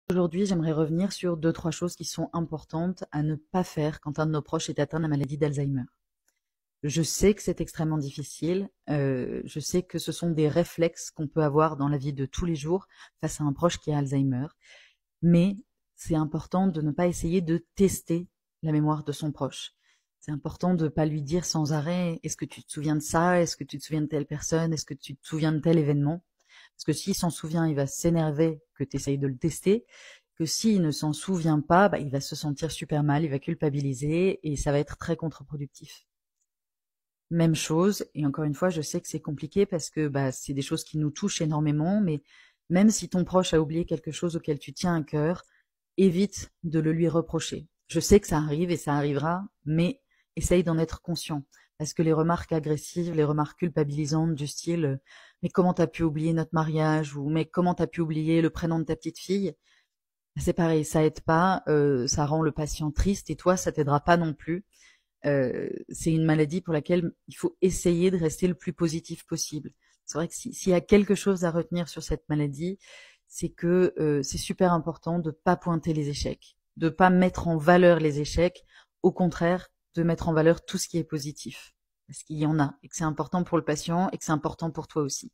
Aujourd'hui, j'aimerais revenir sur deux, trois choses qui sont importantes à ne pas faire quand un de nos proches est atteint de la maladie d'Alzheimer. Je sais que c'est extrêmement difficile, je sais que ce sont des réflexes qu'on peut avoir dans la vie de tous les jours face à un proche qui a Alzheimer, mais c'est important de ne pas essayer de tester la mémoire de son proche. C'est important de ne pas lui dire sans arrêt: est-ce que tu te souviens de ça? Est-ce que tu te souviens de telle personne? Est-ce que tu te souviens de tel événement? Parce que s'il s'en souvient, il va s'énerver que tu essayes de le tester, que s'il ne s'en souvient pas, il va se sentir super mal, il va culpabiliser et ça va être très contre-productif. Même chose, et encore une fois, je sais que c'est compliqué parce que c'est des choses qui nous touchent énormément, mais même si ton proche a oublié quelque chose auquel tu tiens à cœur, évite de le lui reprocher. Je sais que ça arrive et ça arrivera, mais essaye d'en être conscient. Parce que les remarques agressives, les remarques culpabilisantes du style mais comment t'as pu oublier notre mariage ou mais comment t'as pu oublier le prénom de ta petite fille, c'est pareil, ça aide pas, ça rend le patient triste et toi ça t'aidera pas non plus. C'est une maladie pour laquelle il faut essayer de rester le plus positif possible. C'est vrai que s'il y a quelque chose à retenir sur cette maladie, c'est que c'est super important de pas pointer les échecs, de pas mettre en valeur les échecs, au contraire, de mettre en valeur tout ce qui est positif, parce qu'il y en a, et que c'est important pour le patient et que c'est important pour toi aussi.